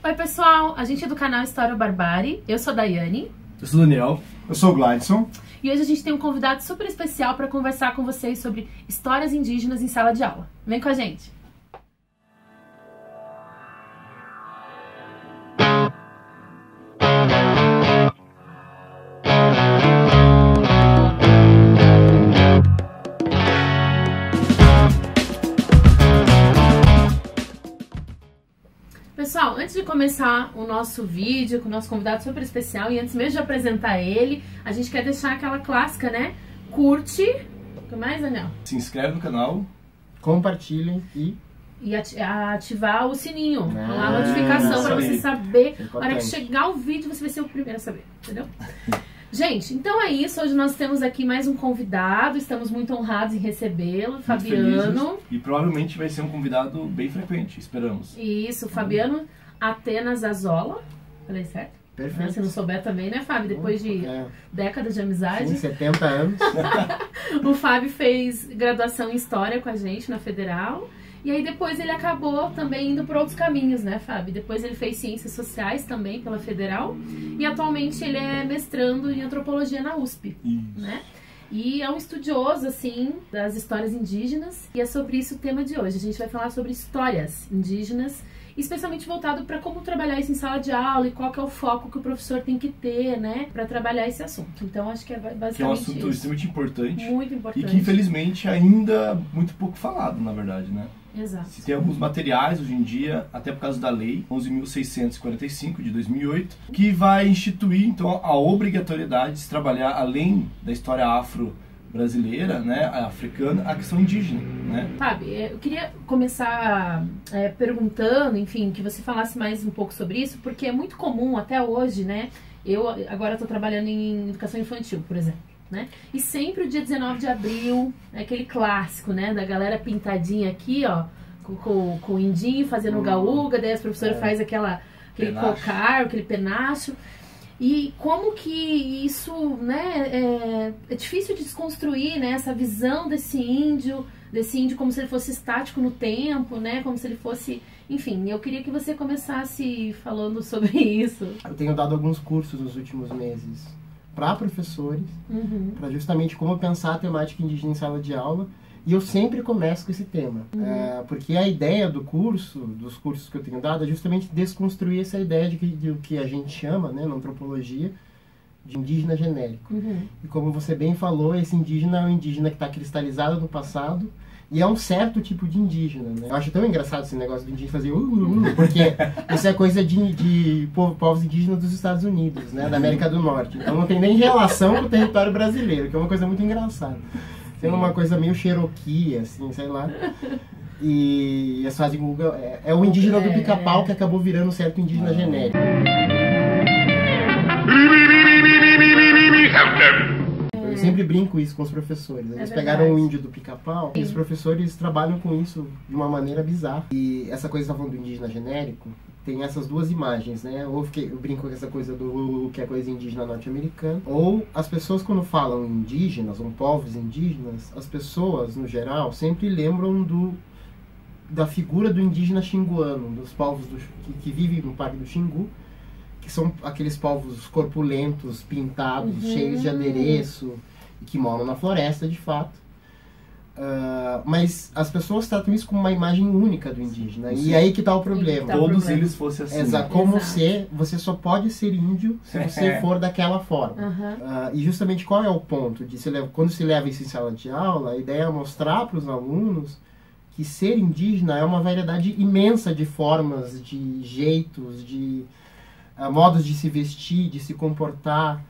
Oi pessoal, a gente é do canal História Barbárie, eu sou a Daiane. Eu sou o Daniel. Eu sou o Gladson. E hoje a gente tem um convidado super especial para conversar com vocês sobre histórias indígenas em sala de aula. Vem com a gente! Pessoal, antes de começar o nosso vídeo com o nosso convidado super especial e antes mesmo de apresentar ele, a gente quer deixar aquela clássica, né? Curte, o que mais, Daniel? Se inscreve no canal, Compartilhem e ativar o sininho, a notificação para você saber. Na hora que chegar o vídeo, você vai ser o primeiro a saber, entendeu? Gente, então é isso. Hoje nós temos aqui mais um convidado. Estamos muito honrados em recebê-lo, Fabiano. E provavelmente vai ser um convidado bem frequente, esperamos. Isso, Fabiano Atenas Azola. Falei certo? Perfeito. Se não souber também, né, Fábio? Depois de décadas de amizade. Sim, 70 anos. O Fábio fez graduação em História com a gente na Federal. E aí depois ele acabou também indo por outros caminhos, né, Fábio? Depois ele fez Ciências Sociais também pela Federal. E atualmente ele é mestrando em Antropologia na USP, né? E é um estudioso, assim, das histórias indígenas. E é sobre isso o tema de hoje. A gente vai falar sobre histórias indígenas, especialmente voltado para como trabalhar isso em sala de aula e qual que é o foco que o professor tem que ter, né, para trabalhar esse assunto. Então acho que é basicamente que é um assunto extremamente importante. Muito importante. E que infelizmente ainda muito pouco falado, na verdade, né? Exato. Se tem alguns materiais hoje em dia, até por causa da lei 11.645 de 2008, que vai instituir então a obrigatoriedade de se trabalhar além da história afro-brasileira, né, a africana, a questão indígena, né? Fábio, eu queria começar perguntando, enfim, que você falasse mais um pouco sobre isso, porque é muito comum até hoje, né? Eu agora estou trabalhando em educação infantil, por exemplo. Né? E sempre o dia 19 de abril, é aquele clássico, né? Da galera pintadinha aqui, ó, com o indinho fazendo gaúga, daí as professoras faz aquele cocar, aquele penacho. E como que isso, né, é difícil de desconstruir, né? Essa visão desse índio como se ele fosse estático no tempo, né? Como se ele fosse... Enfim, eu queria que você começasse falando sobre isso. Eu tenho dado alguns cursos nos últimos meses para professores, para justamente como pensar a temática indígena em sala de aula, e eu sempre começo com esse tema, porque a ideia dos cursos que eu tenho dado, é justamente desconstruir essa ideia de que a gente chama, né, na antropologia, de indígena genérico. E como você bem falou, esse indígena é um indígena que está cristalizado no passado, e é um certo tipo de indígena, né? Eu acho tão engraçado esse negócio do indígena fazer porque isso é coisa de povos indígenas dos Estados Unidos, né? Da América do Norte. Então não tem nem relação com o território brasileiro, que é uma coisa muito engraçada. Tem uma coisa meio Cherokee, assim, sei lá. E eles fazem Google. É o indígena do pica-pau que acabou virando um certo indígena genérico. Eu sempre brinco isso com os professores. Eles pegaram o índio do pica-pau e os professores trabalham com isso de uma maneira bizarra. E essa coisa que você tá falando do indígena genérico, tem essas duas imagens, né? Ou eu brinco com essa coisa do que é coisa indígena norte-americana. Ou as pessoas, quando falam indígenas, ou povos indígenas, as pessoas, no geral, sempre lembram da figura do indígena xinguano, dos povos que vivem no Parque do Xingu, que são aqueles povos corpulentos, pintados, cheios de adereço, e que moram na floresta, de fato. Mas as pessoas tratam isso como uma imagem única do indígena. E aí que está o problema. Todos eles fossem assim. Você só pode ser índio se você for daquela forma. E justamente qual é o ponto? Quando se leva isso em sala de aula, a ideia é mostrar para os alunos que ser indígena é uma variedade imensa de formas, de jeitos, de modos de se vestir, de se comportar.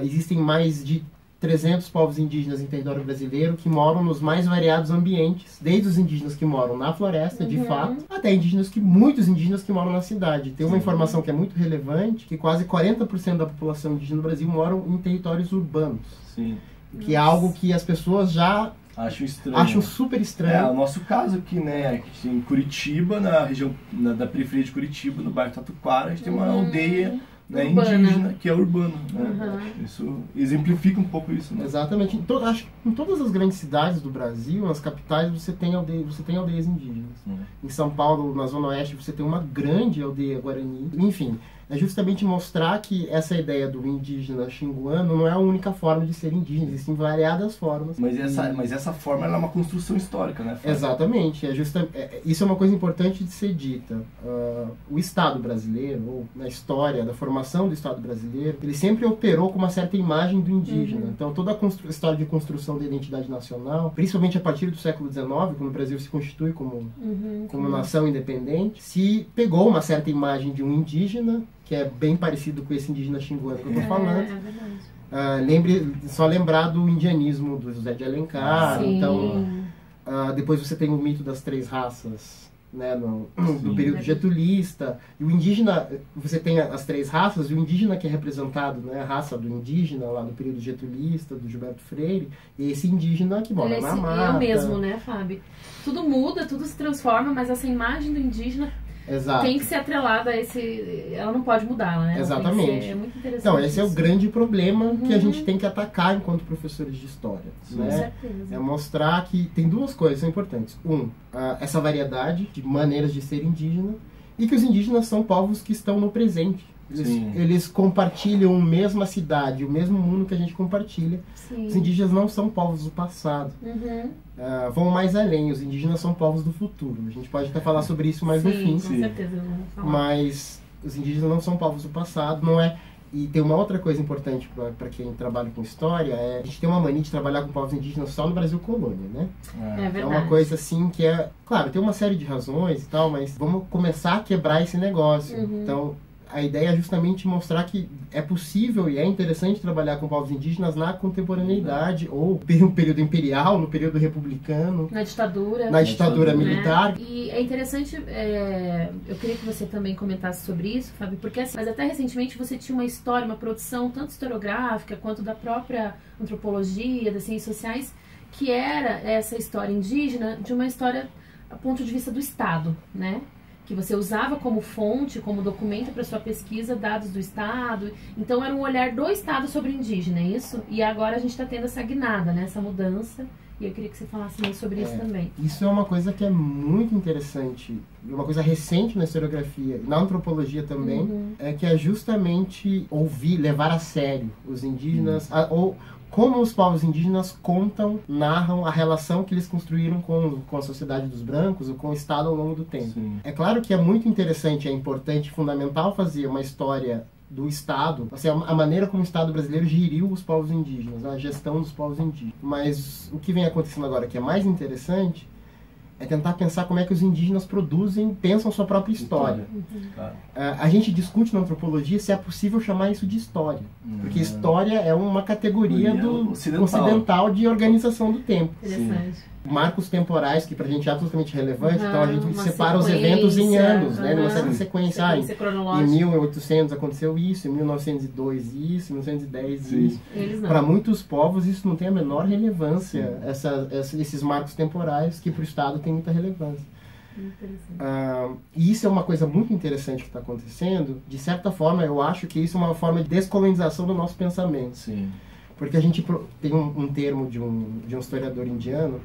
Existem mais de 300 povos indígenas em território brasileiro que moram nos mais variados ambientes, desde os indígenas que moram na floresta, de fato, até muitos indígenas que moram na cidade. Tem uma informação que é muito relevante, que quase 40% da população indígena no Brasil moram em territórios urbanos. Sim. Que é algo que as pessoas já Acho super estranho. O nosso caso aqui, né, em Curitiba, na região da periferia de Curitiba, no bairro Tatuquara, a gente tem uma aldeia né, indígena, que é urbana. Né? Isso exemplifica um pouco isso. Né? Exatamente. Acho que em todas as grandes cidades do Brasil, nas capitais, você tem aldeias indígenas. Em São Paulo, na Zona Oeste, você tem uma grande aldeia guarani. Enfim, é justamente mostrar que essa ideia do indígena xinguano não é a única forma de ser indígena, existem variadas formas. Mas essa forma ela é uma construção histórica, né? Exatamente. Isso é uma coisa importante de ser dita. O Estado brasileiro, ou na história da formação do Estado brasileiro, ele sempre operou com uma certa imagem do indígena. Então toda a história de construção da identidade nacional, principalmente a partir do século XIX, quando o Brasil se constitui como nação independente, se pegou uma certa imagem de um indígena, que é bem parecido com esse indígena xinguano que eu estou falando. Só lembrar do indianismo do José de Alencar. Sim. Então, depois você tem o mito das três raças, né, do período getulista. E o indígena, você tem as três raças, e o indígena que é representado, né, a raça do indígena lá do período getulista, do Gilberto Freire, e esse indígena que mora na mata. É o mesmo, né, Fábio? Tudo muda, tudo se transforma, mas essa imagem do indígena... Exato. Tem que ser atrelada a esse... Ela não pode mudar, né? Exatamente. É muito interessante. Então, esse é o grande problema que a gente tem que atacar enquanto professores de história. Com né? certeza. É mostrar que tem duas coisas que são importantes. Essa variedade de maneiras de ser indígena, e que os indígenas são povos que estão no presente. Eles compartilham a mesma cidade, o mesmo mundo que a gente compartilha. Sim. Os indígenas não são povos do passado. Vão mais além, os indígenas são povos do futuro. A gente pode até falar sobre isso mais no fim. Com certeza, vamos falar. Mas os indígenas não são povos do passado, não é... E tem uma outra coisa importante para quem trabalha com história, a gente tem uma mania de trabalhar com povos indígenas só no Brasil colônia, né? É verdade. É uma coisa assim que é... Claro, tem uma série de razões e tal, mas vamos começar a quebrar esse negócio. Então, a ideia é justamente mostrar que é possível e é interessante trabalhar com povos indígenas na contemporaneidade, ou no período imperial, no período republicano. Na ditadura. Na ditadura militar. E é interessante, eu queria que você também comentasse sobre isso, Fábio, porque assim, mas até recentemente você tinha uma história, uma produção tanto historiográfica quanto da própria antropologia, das ciências sociais, que era essa história indígena de uma história a ponto de vista do Estado, né? Que você usava como fonte, como documento para sua pesquisa, dados do Estado. Então era um olhar do Estado sobre o indígena, é isso? E agora a gente está tendo essa guinada, né? Essa mudança. E eu queria que você falasse mais sobre isso também. Isso é uma coisa que é muito interessante, uma coisa recente na historiografia, na antropologia também, é que é justamente levar a sério os indígenas, ou como os povos indígenas narram a relação que eles construíram com a sociedade dos brancos ou com o Estado ao longo do tempo. Sim. É claro que é muito interessante, é importante, fundamental fazer uma história do Estado, assim, a maneira como o Estado brasileiro geriu os povos indígenas, a gestão dos povos indígenas. Mas o que vem acontecendo agora, que é mais interessante, é tentar pensar como é que os indígenas pensam sua própria história. A gente discute na antropologia se é possível chamar isso de história. Porque história é uma categoria ocidental de organização do tempo. Interessante. Marcos temporais, que pra gente é absolutamente relevante, então a gente separa os eventos em anos, né? Numa certa sequência. Em 1800 aconteceu isso, em 1902 isso, em 1910 isso. Para muitos povos isso não tem a menor relevância, esses marcos temporais que para o Estado tem muita relevância. E isso é uma coisa muito interessante que está acontecendo. De certa forma, eu acho que isso é uma forma de descolonização do nosso pensamento. Sim. Porque a gente tem um termo de um historiador indiano,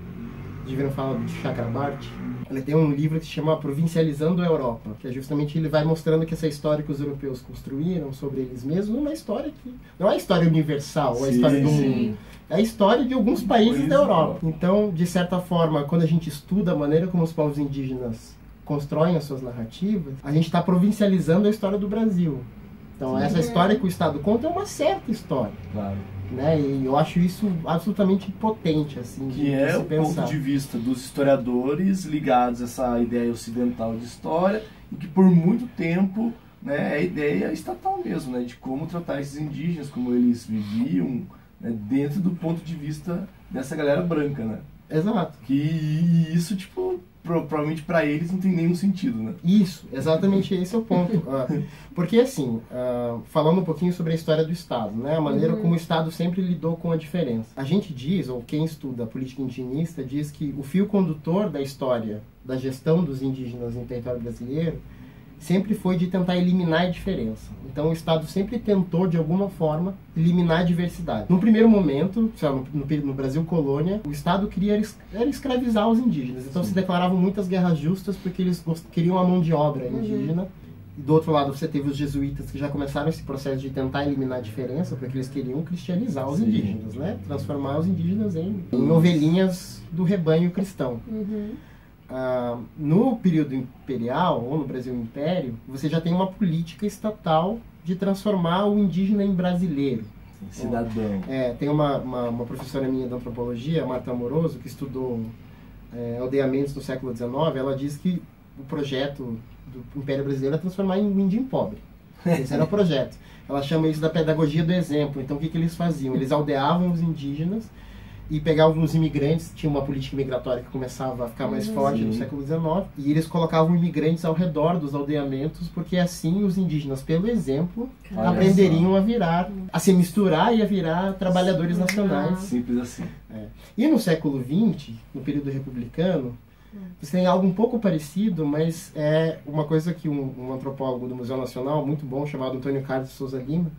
deveriam falar de Chakrabarti. Ele tem um livro que se chama Provincializando a Europa, que é justamente ele vai mostrando que essa história que os europeus construíram sobre eles mesmos é uma história que não é a história universal, é a história do mundo. É a história de alguns países da Europa. Então, de certa forma, quando a gente estuda a maneira como os povos indígenas constroem as suas narrativas, a gente está provincializando a história do Brasil. Então, essa história que o Estado conta é uma certa história. Claro. Né? E eu acho isso absolutamente potente, assim, que é o ponto de vista dos historiadores ligados a essa ideia ocidental de história, e que por muito tempo, né, é a ideia estatal mesmo, né, de como tratar esses indígenas, como eles viviam, né, dentro do ponto de vista dessa galera branca, né? Exato. E isso, tipo, provavelmente para eles não tem nenhum sentido, né? Isso, exatamente esse é o ponto. Porque, assim, falando um pouquinho sobre a história do Estado, né? A maneira como o Estado sempre lidou com a diferença. A gente diz, ou quem estuda a política indigenista, diz que o fio condutor da história da gestão dos indígenas em território brasileiro sempre foi de tentar eliminar a diferença. Então o Estado sempre tentou, de alguma forma, eliminar a diversidade. No primeiro momento, no Brasil colônia, o Estado queria escravizar os indígenas. Então se declaravam muitas guerras justas porque eles queriam a mão de obra indígena. E do outro lado você teve os jesuítas que já começaram esse processo de tentar eliminar a diferença porque eles queriam cristianizar os indígenas, né? Transformar os indígenas em ovelhinhas do rebanho cristão. No período imperial, ou no Brasil Império, você já tem uma política estatal de transformar o indígena em brasileiro. Cidadão. Tem uma professora minha de antropologia, Marta Amoroso, que estudou aldeamentos no século XIX, ela diz que o projeto do Império Brasileiro é transformar um índio em pobre. Esse era o projeto. Ela chama isso da pedagogia do exemplo. Então o que eles faziam? Eles aldeavam os indígenas e pegavam os imigrantes, tinha uma política migratória que começava a ficar mais forte no século XIX, e eles colocavam imigrantes ao redor dos aldeamentos, porque assim os indígenas, pelo exemplo, aprenderiam a se misturar e a virar trabalhadores nacionais. Simples assim. E no século XX, no período republicano, você tem algo um pouco parecido, mas é uma coisa que um antropólogo do Museu Nacional, muito bom, chamado Antônio Carlos de Souza Lima,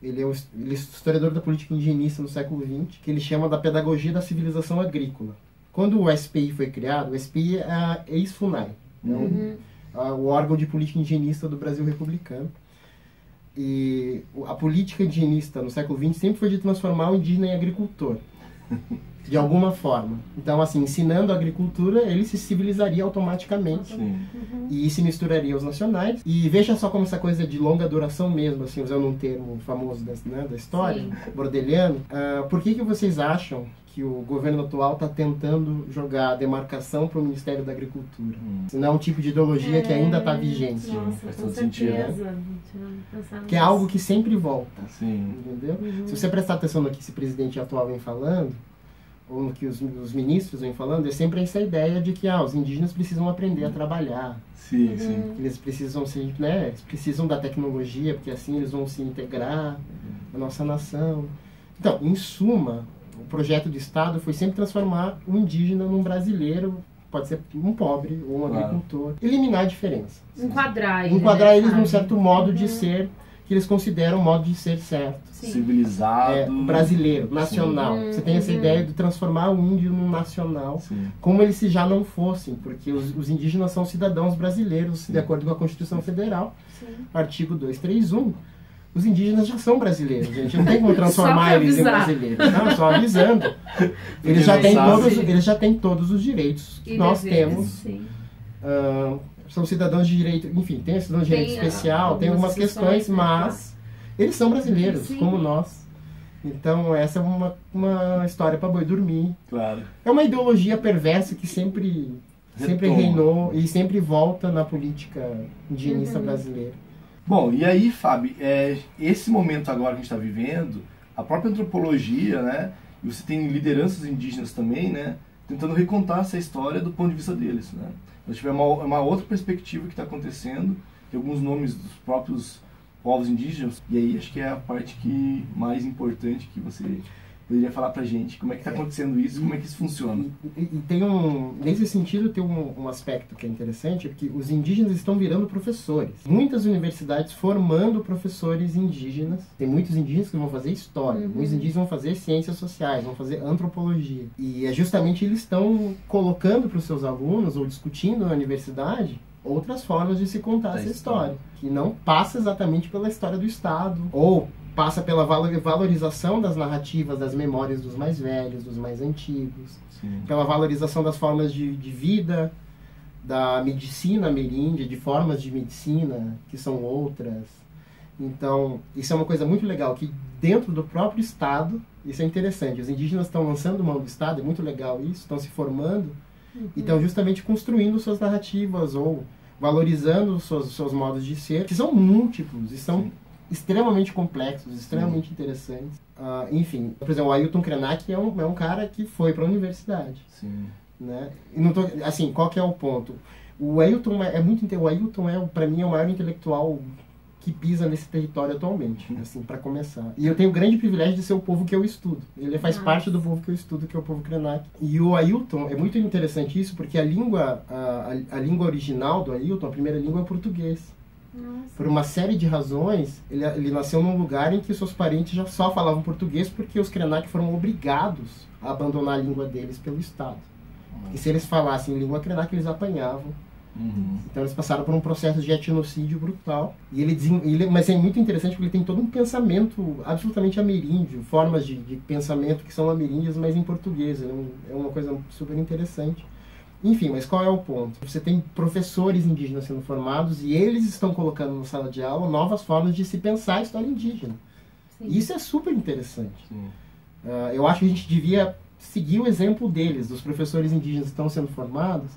ele é historiador da política indigenista no século XX, que ele chama da pedagogia da civilização agrícola. Quando o SPI foi criado, o SPI é a ex-FUNAI, o órgão de política indigenista do Brasil republicano. E a política indigenista no século XX sempre foi de transformar o indígena em agricultor, de alguma forma. Então, assim, ensinando a agricultura, ele se civilizaria automaticamente. E se misturaria aos nacionais. E veja só como essa coisa de longa duração mesmo, assim, usando um termo famoso da história, bordeliano. Por que vocês acham que o governo atual está tentando jogar a demarcação para o Ministério da Agricultura? Não é um tipo de ideologia que ainda está vigente. Nossa, com certeza. Que é algo que sempre volta. Entendeu? Se você prestar atenção no que esse presidente atual vem falando, ou no que os ministros vêm falando, é sempre essa ideia de que os indígenas precisam aprender a trabalhar. Eles precisam eles precisam da tecnologia, porque assim eles vão se integrar na nossa nação. Então, em suma, o projeto do Estado foi sempre transformar o indígena num brasileiro, pode ser um pobre ou um agricultor, eliminar a diferença. Enquadrar eles num certo modo de ser, que eles consideram um modo de ser certo. Civilizado. Brasileiro, nacional. Você tem essa ideia de transformar o índio num nacional, como eles se já não fossem, porque os indígenas são cidadãos brasileiros, de acordo com a Constituição Federal, artigo 231. Os indígenas já são brasileiros, a gente não tem como transformar eles em brasileiros. Não, só avisando. Eles já têm todos os direitos que nós temos. São cidadãos de direito, enfim, tem cidadão de direito especial, tem algumas questões, mas eles são brasileiros, como nós. Então essa é uma história para boi dormir. É uma ideologia perversa que sempre reinou e sempre volta na política indigenista brasileira. Bom, e aí, Fábio, esse momento agora que a gente está vivendo, a própria antropologia, né, e você tem lideranças indígenas também, né, tentando recontar essa história do ponto de vista deles, né. Nós tivemos uma outra perspectiva que está acontecendo, tem alguns nomes dos próprios povos indígenas, e aí acho que é a parte mais importante que você poderia falar pra gente. Como é que está acontecendo isso, como é que isso funciona? Nesse sentido, tem um aspecto que é interessante, porque os indígenas estão virando professores. Muitas universidades formando professores indígenas. Tem muitos indígenas que vão fazer história, muitos indígenas vão fazer ciências sociais, vão fazer antropologia. E é justamente eles estão colocando para os seus alunos, ou discutindo na universidade, outras formas de se contar essa história, que não passa exatamente pela história do Estado, ou passa pela valorização das narrativas, das memórias dos mais velhos, dos mais antigos, pela valorização das formas de vida, da medicina ameríndia, de formas de medicina que são outras. Então, isso é uma coisa muito legal, que dentro do próprio Estado, isso é interessante, os indígenas estão lançando mão do Estado, é muito legal isso, estão se formando, e estão justamente construindo suas narrativas, ou valorizando os seus modos de ser, que são múltiplos, e são extremamente complexos, extremamente interessantes. Enfim, por exemplo, o Ailton Krenak é um cara que foi para a universidade. Né? E não assim, qual que é o ponto? O Ailton para mim, é o maior intelectual que pisa nesse território atualmente, assim, para começar. E eu tenho o grande privilégio de ser o povo que eu estudo. Ele faz parte do povo que eu estudo, que é o povo Krenak. E o Ailton, é muito interessante isso, porque a língua original do Ailton, a primeira língua é o português. Nossa. Por uma série de razões, ele nasceu num lugar em que seus parentes já só falavam português porque os Krenak foram obrigados a abandonar a língua deles pelo Estado. E se eles falassem língua Krenak, eles apanhavam. Então eles passaram por um processo de etnocídio brutal. Mas é muito interessante porque ele tem todo um pensamento absolutamente ameríndio, formas de pensamento que são ameríndias, mas em português. É uma coisa super interessante. Enfim, mas qual é o ponto? Você tem professores indígenas sendo formados e eles estão colocando na sala de aula novas formas de se pensar a história indígena. Sim. Isso é super interessante. Eu acho que a gente devia seguir o exemplo deles, dos professores indígenas que estão sendo formados,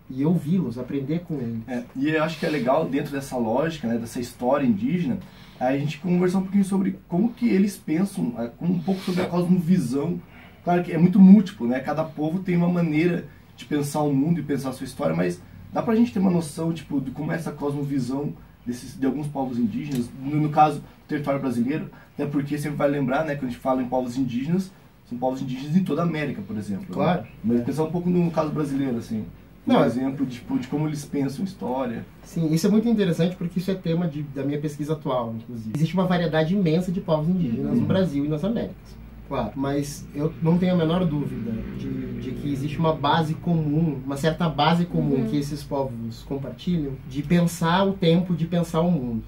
e ouvi-los, aprender com eles. E eu acho que é legal, dentro dessa lógica, né, dessa história indígena, a gente conversar um pouquinho sobre como que eles pensam, um pouco sobre a cosmovisão. Claro que é muito múltiplo, né? Cada povo tem uma maneira de pensar o mundo e pensar a sua história, mas dá pra gente ter uma noção, tipo, de como é essa cosmovisão de alguns povos indígenas, no caso, do território brasileiro, até porque sempre vai lembrar, né, quando a gente fala em povos indígenas, são povos indígenas em toda a América, por exemplo. Claro. Né? Mas pensar um pouco no caso brasileiro, assim. Um exemplo de como eles pensam história. Sim, isso é muito interessante porque isso é tema da minha pesquisa atual, inclusive. Existe uma variedade imensa de povos indígenas no Brasil e nas Américas. Claro, mas eu não tenho a menor dúvida de que existe uma base comum, uma certa base comum que esses povos compartilham de pensar o tempo, de pensar o mundo.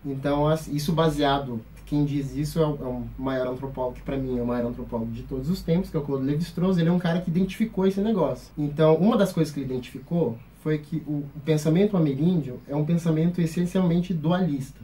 Então, isso baseado, quem diz isso é o maior antropólogo, que para mim é o maior antropólogo de todos os tempos, que é o Claude Lévi-Strauss. Ele é um cara que identificou esse negócio. Então, uma das coisas que ele identificou foi que o pensamento ameríndio é um pensamento essencialmente dualista.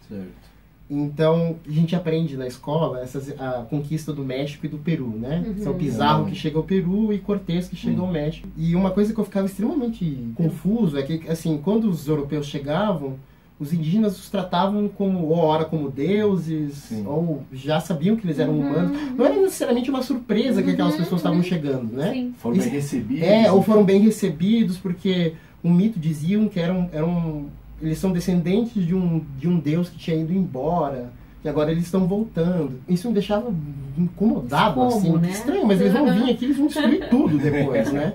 Certo. Então, a gente aprende na escola a conquista do México e do Peru, né? São Pizarro que chega ao Peru e Cortés que chega ao México. E uma coisa que eu ficava extremamente confuso é que, assim, quando os europeus chegavam, os indígenas os tratavam como, ora como deuses, ou já sabiam que eles eram humanos. Não era necessariamente uma surpresa que aquelas pessoas estavam chegando, né? Sim. Foram bem recebidos. Ou foram bem recebidos, porque o mito diziam que eles são descendentes de um deus que tinha ido embora, e agora eles estão voltando. Isso me deixava incomodado, assim, né? Estranho, mas eles vão vir aqui, eles vão destruir tudo depois, né?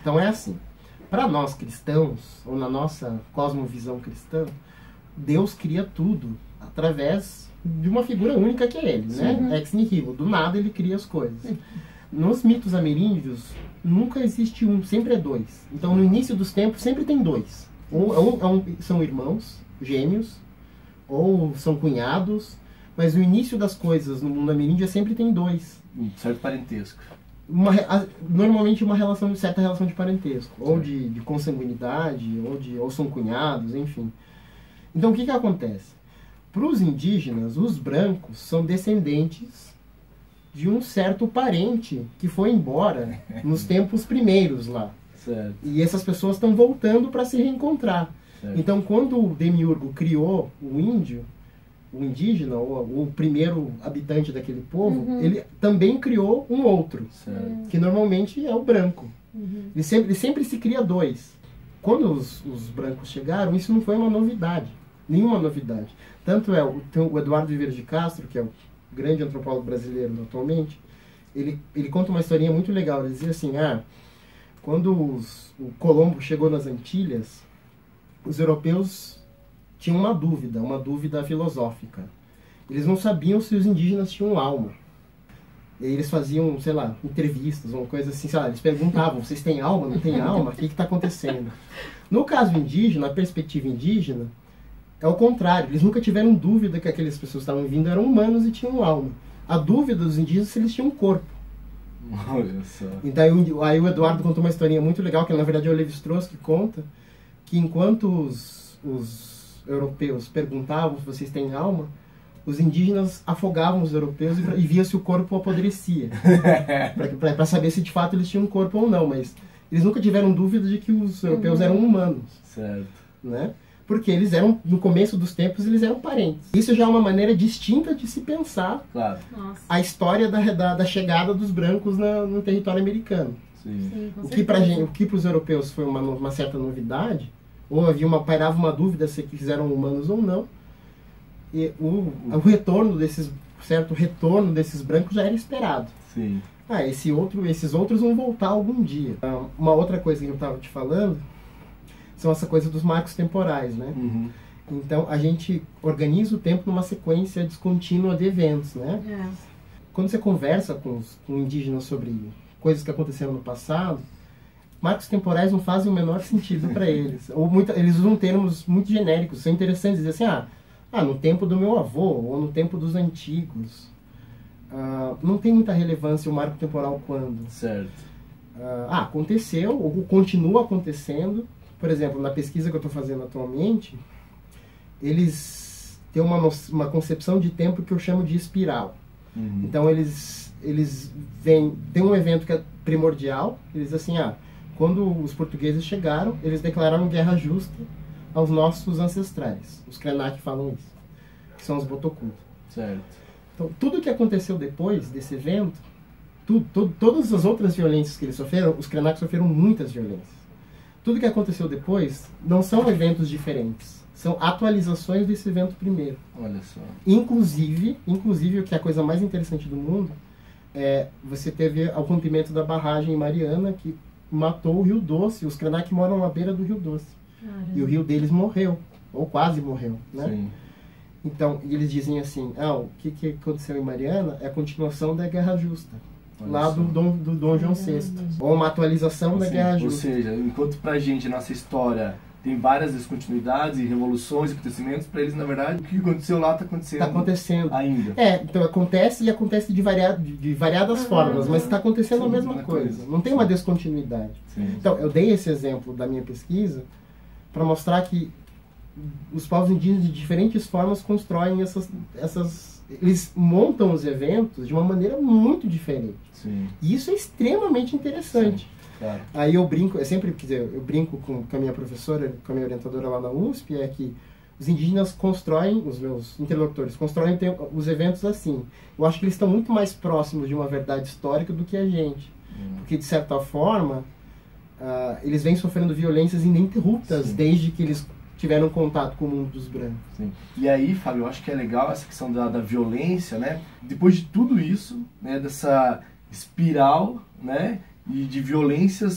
Então é assim, para nós cristãos, ou na nossa cosmovisão cristã, Deus cria tudo através de uma figura única que é ele, né? Ex nihilo, do nada ele cria as coisas. Nos mitos ameríndios, nunca existe um, sempre é dois. Então no início dos tempos sempre tem dois. São irmãos, gêmeos, ou são cunhados, mas o início das coisas no mundo ameríndio sempre tem dois. Um certo parentesco. Normalmente uma certa relação de parentesco, ou de consanguinidade, ou são cunhados, enfim. Então o que acontece? Para os indígenas, os brancos são descendentes de um certo parente que foi embora nos tempos primeiros lá. Certo. E essas pessoas estão voltando para se reencontrar. Certo. Então, quando o Demiurgo criou o indígena, ou o primeiro habitante daquele povo, ele também criou um outro, que normalmente é o branco. Ele sempre se cria dois. Quando os brancos chegaram, isso não foi uma novidade, nenhuma novidade. Tanto o Eduardo Viveiros de Castro, que é o grande antropólogo brasileiro atualmente, ele conta uma historinha muito legal. Ele dizia assim, quando o Colombo chegou nas Antilhas, os europeus tinham uma dúvida filosófica. Eles não sabiam se os indígenas tinham alma. E eles faziam, sei lá, entrevistas, uma coisa assim, sei lá, eles perguntavam, vocês têm alma, não têm alma? O que está acontecendo? No caso indígena, a perspectiva indígena, é o contrário. Eles nunca tiveram dúvida que aquelas pessoas que estavam vindo eram humanos e tinham alma. A dúvida dos indígenas é se eles tinham corpo. Olha só. Então, aí o Eduardo contou uma historinha muito legal, que na verdade é o Lévi-Strauss que conta, que enquanto os europeus perguntavam se vocês têm alma, os indígenas afogavam os europeus e via se o corpo apodrecia, para saber se de fato eles tinham um corpo ou não, mas eles nunca tiveram dúvida de que os europeus eram humanos. Certo. Né? Porque eles eram, no começo dos tempos, eles eram parentes. Isso já é uma maneira distinta de se pensar a história da chegada dos brancos no território americano. Sim. O que para os europeus foi uma certa novidade, ou pairava uma dúvida se eles eram humanos ou não, e o retorno desses brancos já era esperado. Sim. Esses outros vão voltar algum dia. Uma outra coisa que eu estava te falando são essa coisa dos marcos temporais, né? Então, a gente organiza o tempo numa sequência descontínua de eventos, né? Quando você conversa com indígenas sobre coisas que aconteceram no passado, marcos temporais não fazem o menor sentido para eles. Eles usam termos muito genéricos, são interessantes, dizer assim, no tempo do meu avô, ou no tempo dos antigos. Não tem muita relevância o marco temporal quando. Certo. Aconteceu, ou continua acontecendo. Por exemplo, na pesquisa que eu estou fazendo atualmente, eles têm uma concepção de tempo que eu chamo de espiral. Então, eles tem um evento que é primordial, eles dizem assim, quando os portugueses chegaram, eles declararam guerra justa aos nossos ancestrais. Os Krenak falam isso, que são os Botocu. Certo. Então, tudo que aconteceu depois desse evento, todas as outras violências que eles sofreram, os Krenak sofreram muitas violências. Tudo que aconteceu depois não são eventos diferentes, são atualizações desse evento primeiro. Olha só. Inclusive, o que é a coisa mais interessante do mundo, você teve o rompimento da barragem em Mariana, que matou o Rio Doce. Os Krenak moram à beira do Rio Doce. Caramba. E o rio deles morreu, ou quase morreu, né? Sim. Então, eles dizem assim, o que aconteceu em Mariana é a continuação da Guerra Justa. Olha Lá só. do Dom João VI. Ou uma atualização da Guerra Ou Justa. seja, enquanto pra gente, a nossa história tem várias descontinuidades e revoluções e acontecimentos, para eles, na verdade, o que aconteceu lá está acontecendo, ainda. Então acontece e acontece de variadas formas, mas está acontecendo a mesma coisa. Não tem uma descontinuidade. Sim. Então, eu dei esse exemplo da minha pesquisa para mostrar que os povos indígenas, de diferentes formas, constroem eles montam os eventos de uma maneira muito diferente. Sim. E isso é extremamente interessante. Sim. Claro. Aí eu brinco, eu brinco com a minha professora, com a minha orientadora lá na USP, é que os indígenas constroem, os meus interlocutores constroem os eventos assim. Eu acho que eles estão muito mais próximos de uma verdade histórica do que a gente. Porque, de certa forma, eles vêm sofrendo violências ininterruptas desde que eles tiveram contato com o mundo dos brancos. Sim. E aí, Fábio, eu acho que é legal essa questão da violência, né? Depois de tudo isso, né, dessa espiral, né, e de violência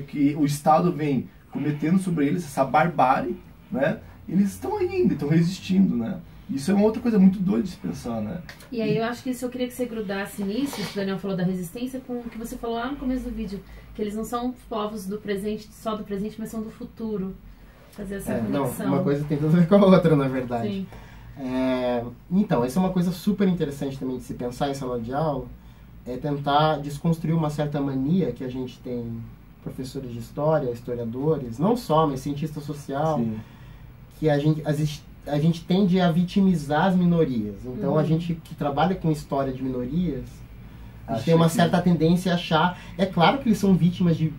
que o Estado vem cometendo sobre eles, essa barbárie, né? Eles estão ainda, estão resistindo, né? Isso é uma outra coisa muito doida de se pensar, né? E aí eu acho que isso eu queria que você grudasse nisso, o Daniel falou da resistência, com o que você falou lá no começo do vídeo, que eles não são povos do presente, só do presente, mas são do futuro. Fazer essa conexão. Não, uma coisa tem tudo a ver com a outra, na verdade. Sim. Então, essa é uma coisa super interessante também de se pensar em sala de aula, é tentar desconstruir uma certa mania que a gente tem, professores de história, historiadores, não só, mas cientista social, que a gente tende a vitimizar as minorias. Então, a gente que trabalha com história de minorias, a gente tem uma certa tendência a achar... É claro que eles são vítimas de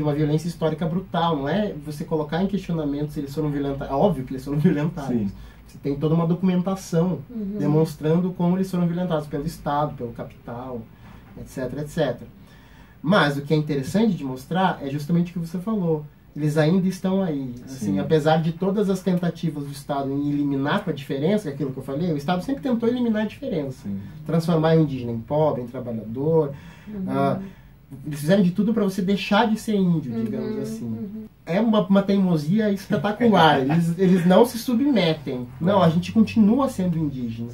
uma violência histórica brutal, não é você colocar em questionamento se eles foram violentados. É óbvio que eles foram violentados. Sim. Você tem toda uma documentação demonstrando como eles foram violentados pelo Estado, pelo capital, etc, etc. Mas o que é interessante de mostrar é justamente o que você falou. Eles ainda estão aí. Assim, apesar de todas as tentativas do Estado em eliminar com a diferença, que é aquilo que eu falei, o Estado sempre tentou eliminar a diferença. Transformar o indígena em pobre, em trabalhador. Eles fizeram de tudo para você deixar de ser índio, digamos assim. É uma teimosia espetacular. Eles não se submetem. Não, a gente continua sendo indígena.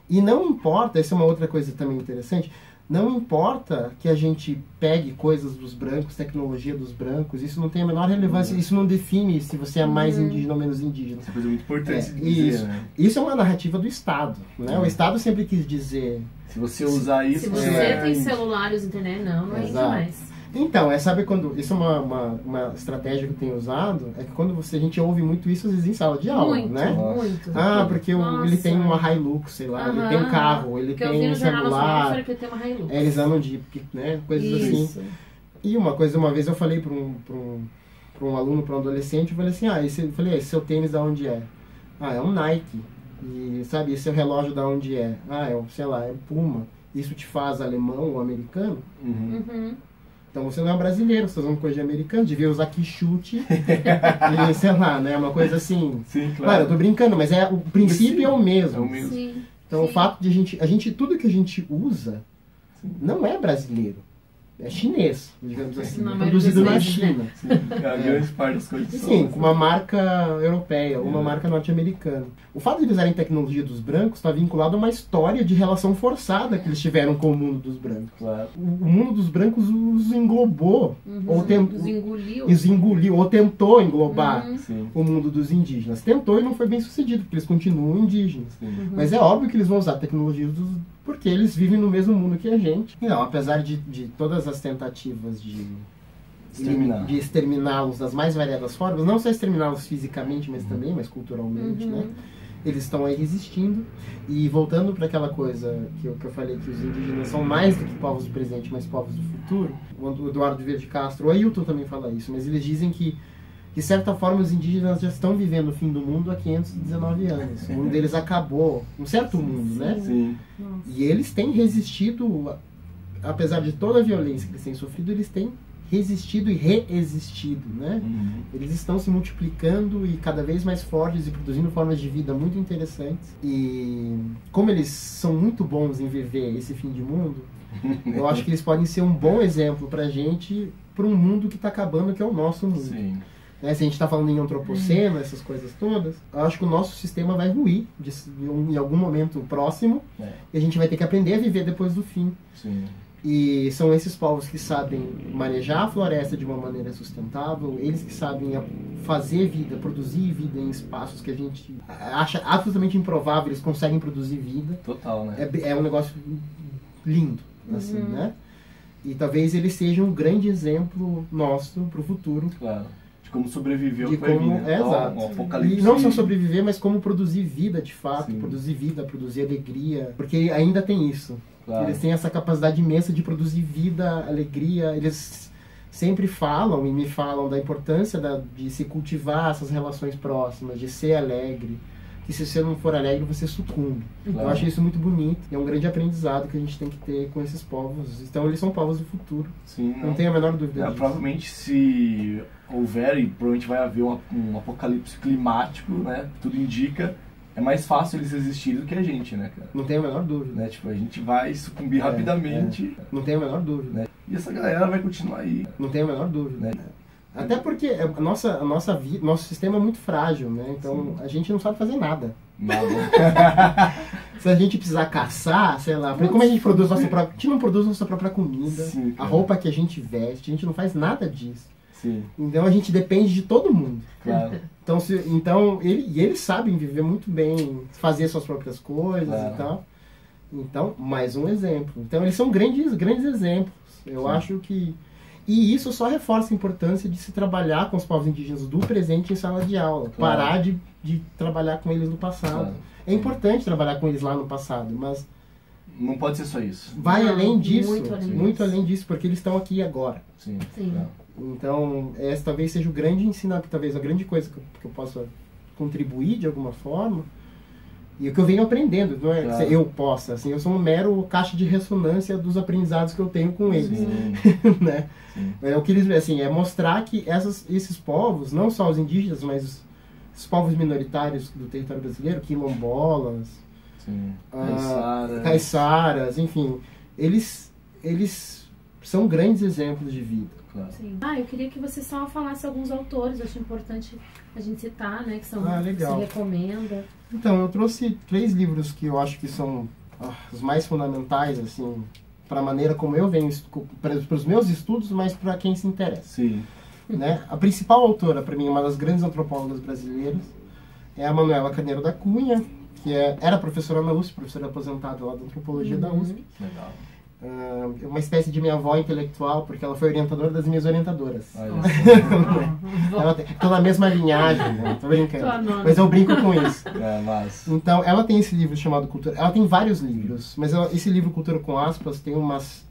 E não importa, essa é uma outra coisa também interessante, não importa que a gente pegue coisas dos brancos, tecnologia dos brancos, isso não tem a menor relevância, isso não define se você é mais indígena ou menos indígena. Isso é coisa muito importante de dizer, isso. né? Isso é uma narrativa do Estado, né? O Estado sempre quis dizer... Se você usar isso... Se você tem celulares, internet, não é demais. Então, sabe quando... Isso é uma estratégia que eu tenho usado, é que quando a gente ouve muito isso, às vezes em sala de aula, né? Muito. Porque ele tem uma Hilux, sei lá, ele tem um carro, ele tem um celular, eles andam de, né, coisas assim. E uma vez eu falei para um aluno, para um adolescente, eu falei assim, esse seu tênis da onde é? É um Nike. E, sabe, esse seu relógio da onde é? Sei lá, é Puma. Isso te faz alemão ou americano? Então você não é brasileiro, você tá usando coisa de americano, devia usar quichute e sei lá, né? Uma coisa assim. Sim, claro, eu tô brincando, mas o princípio é o mesmo. É o mesmo. Então o fato de tudo que a gente usa não é brasileiro. é chinês, digamos assim, Na produzido na maioria das China. Sim, a grande parte das coisas são, Sim, com uma marca europeia, uma marca norte-americana. O fato de eles usarem tecnologia dos brancos está vinculado a uma história de relação forçada que eles tiveram com o mundo dos brancos. Claro. O mundo dos brancos os englobou, ou Os engoliu, ou tentou englobar Sim. o mundo dos indígenas. Tentou e não foi bem sucedido, porque eles continuam indígenas. Sim. Mas é óbvio que eles vão usar tecnologias porque eles vivem no mesmo mundo que a gente. E não, apesar de todas as tentativas de exterminá-los das mais variadas formas, não só exterminá-los fisicamente, mas também, mas culturalmente, né? Eles estão aí resistindo. E voltando para aquela coisa que eu falei, que os indígenas são mais do que povos do presente, mas povos do futuro, o Eduardo Vieira de Castro, o Ailton também fala isso, mas eles dizem que, de certa forma, os indígenas já estão vivendo o fim do mundo há 519 anos. O mundo deles acabou, um certo mundo, né? Sim. E eles têm resistido, apesar de toda a violência que eles têm sofrido, eles têm resistido e reexistido, né? Eles estão se multiplicando e cada vez mais fortes e produzindo formas de vida muito interessantes. E como eles são muito bons em viver esse fim de mundo, eu acho que eles podem ser um bom exemplo pra gente, para um mundo que está acabando, que é o nosso mundo. Sim. Né? Se a gente está falando em antropoceno, essas coisas todas, eu acho que o nosso sistema vai ruir em algum momento próximo, e a gente vai ter que aprender a viver depois do fim. Sim. E são esses povos que sabem manejar a floresta de uma maneira sustentável, eles que sabem fazer vida, produzir vida em espaços que a gente acha absolutamente improvável, eles conseguem produzir vida. Total, né? É um negócio lindo, assim, né? E talvez ele seja um grande exemplo nosso para o futuro. Claro. De como sobreviver ao como, exato. Um apocalipse. E não só sobreviver, mas como produzir vida de fato, Sim. produzir vida, produzir alegria, porque ainda tem isso. Claro. Eles têm essa capacidade imensa de produzir vida, alegria. Eles sempre falam e me falam da importância de se cultivar essas relações próximas, de ser alegre. Que se você não for alegre, você sucumbe. Claro. Eu acho isso muito bonito. E é um grande aprendizado que a gente tem que ter com esses povos. Então eles são povos do futuro. Sim, não tenho a menor dúvida disso. Provavelmente se houver, e provavelmente vai haver um apocalipse climático, né? Tudo indica, é mais fácil eles resistirem do que a gente, né, cara? Não tenho a menor dúvida. Né? Tipo, a gente vai sucumbir rapidamente. Não tenho a menor dúvida. Né? E essa galera vai continuar aí. Não tenho a menor dúvida. Né? Até porque nosso sistema é muito frágil, né? Então a gente não sabe fazer nada. Nada. Se a gente precisar caçar, sei lá, porque como a gente produz nossa própria, a gente não produz nossa própria comida, Sim, a roupa que a gente veste, a gente não faz nada disso. Sim. Então a gente depende de todo mundo. Claro. Então eles sabem viver muito bem, fazer suas próprias coisas, claro. E tal. Então, mais um exemplo. Então eles são grandes exemplos. Eu acho que... E isso só reforça a importância de se trabalhar com os povos indígenas do presente em sala de aula. Claro. Parar de trabalhar com eles no passado. Claro. É importante trabalhar com eles lá no passado, mas... Não pode ser só isso. Vai além disso. Muito além disso, porque eles estão aqui agora. Sim. Então, essa talvez seja o grande ensinamento, talvez a grande coisa que eu possa contribuir de alguma forma. E o que eu venho aprendendo, não é que eu possa, assim, eu sou um mero caixa de ressonância dos aprendizados que eu tenho com eles, né? Sim. É o que eles, assim, é mostrar que esses povos, não só os indígenas, mas os povos minoritários do território brasileiro, quilombolas, caiçaras, enfim, eles são grandes exemplos de vida. Claro. Sim. Eu queria que você só falasse alguns autores, eu acho importante a gente citar, né, que são legal. que você recomenda. Então, eu trouxe 3 livros que eu acho que são os mais fundamentais, assim, para a maneira como eu venho, para os meus estudos, mas para quem se interessa. Sim. Né? A principal autora, para mim, uma das grandes antropólogas brasileiras, é a Manuela Carneiro da Cunha, que era professora na USP, professora aposentada lá da antropologia da USP. Legal. Uma espécie de minha avó intelectual, porque ela foi orientadora das minhas orientadoras. Estou na mesma linhagem, né? Tô brincando. Mas eu brinco com isso. Então, ela tem esse livro chamado Cultura... Ela tem vários livros, mas esse livro Cultura com Aspas tem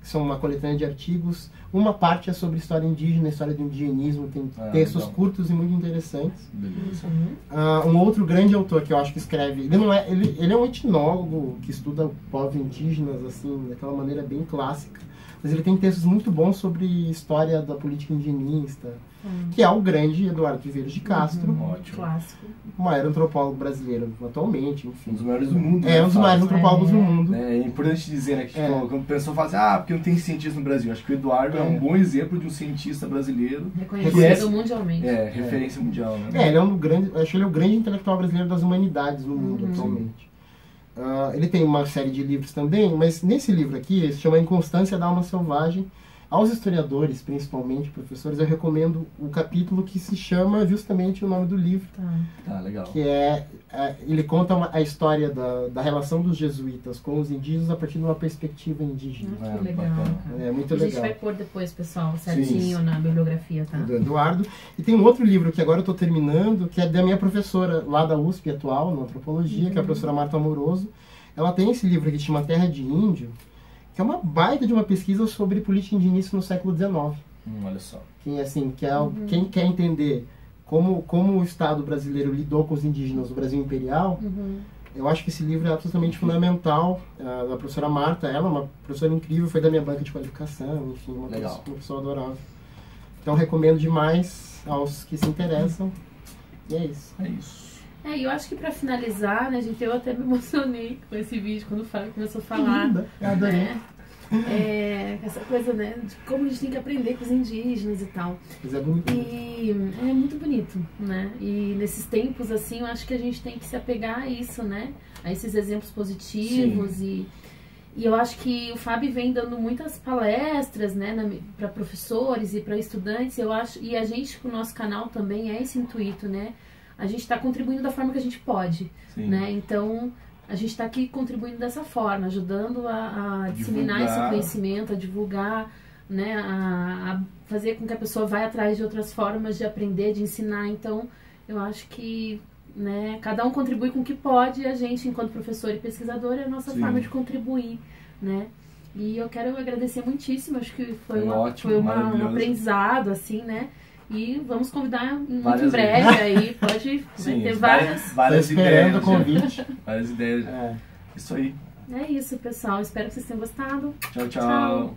são uma coletânea de artigos. Uma parte é sobre história indígena, história do indigenismo, tem textos curtos e muito interessantes. Beleza. Um outro grande autor que eu acho que escreve... Ele é um etnólogo que estuda povos indígenas, assim, daquela maneira bem clássica. Mas ele tem textos muito bons sobre história da política indigenista, que é o grande Eduardo Viveiros de Castro, Ótimo. Clássico. o maior antropólogo brasileiro atualmente, enfim. Um dos maiores do mundo. É, um dos maiores antropólogos do mundo. É importante dizer, né, que quando a pessoa fala assim, porque não tem cientista no Brasil. Acho que o Eduardo é um bom exemplo de um cientista brasileiro. Reconhecido mundialmente. Referência mundial, né? Ele é acho que ele é o grande intelectual brasileiro das humanidades no mundo atualmente. Ele tem uma série de livros também, mas nesse livro aqui, ele se chama Inconstância da Alma Selvagem. Aos historiadores, principalmente professores, eu recomendo o capítulo que se chama justamente o nome do livro. Tá, legal. Que ele conta a história da relação dos jesuítas com os indígenas a partir de uma perspectiva indígena. Que legal. É muito legal. A gente vai pôr depois, pessoal, certinho na bibliografia, tá? Do Eduardo. E tem um outro livro que agora eu estou terminando, que é da minha professora lá da USP atual, na antropologia, que é a professora Marta Amoroso. Ela tem esse livro que se chama Terra de Índio, que é uma baita de uma pesquisa sobre política indigenista no século XIX. Olha só. Quem quer entender como o Estado brasileiro lidou com os indígenas do Brasil Imperial, eu acho que esse livro é absolutamente fundamental. A professora Marta, ela é uma professora incrível, foi da minha banca de qualificação, enfim, uma pessoa adorável. Então recomendo demais aos que se interessam. E é isso. É isso. E eu acho que pra finalizar, né, gente, eu até me emocionei com esse vídeo quando o Fábio começou a falar. Eu adorei. Essa coisa, né, de como a gente tem que aprender com os indígenas e tal. Mas é bonito. E é muito bonito, né? E nesses tempos, assim, eu acho que a gente tem que se apegar a isso, né? A esses exemplos positivos. E eu acho que o Fábio vem dando muitas palestras, né, para professores e para estudantes. Eu acho, e a gente, com o nosso canal também, é esse intuito, né? A gente está contribuindo da forma que a gente pode, né? Então, a gente está aqui contribuindo dessa forma, ajudando a disseminar esse conhecimento, a divulgar, né? A fazer com que a pessoa vá atrás de outras formas de aprender, de ensinar. Então, eu acho que, né, cada um contribui com o que pode e a gente, enquanto professor e pesquisador, é a nossa forma de contribuir, né? E eu quero agradecer muitíssimo, acho que foi um aprendizado, assim, né? E vamos convidar muito em breve aí, pode ter várias ideias. O convite. Várias ideias. Isso aí. É isso, pessoal. Espero que vocês tenham gostado. Tchau, tchau.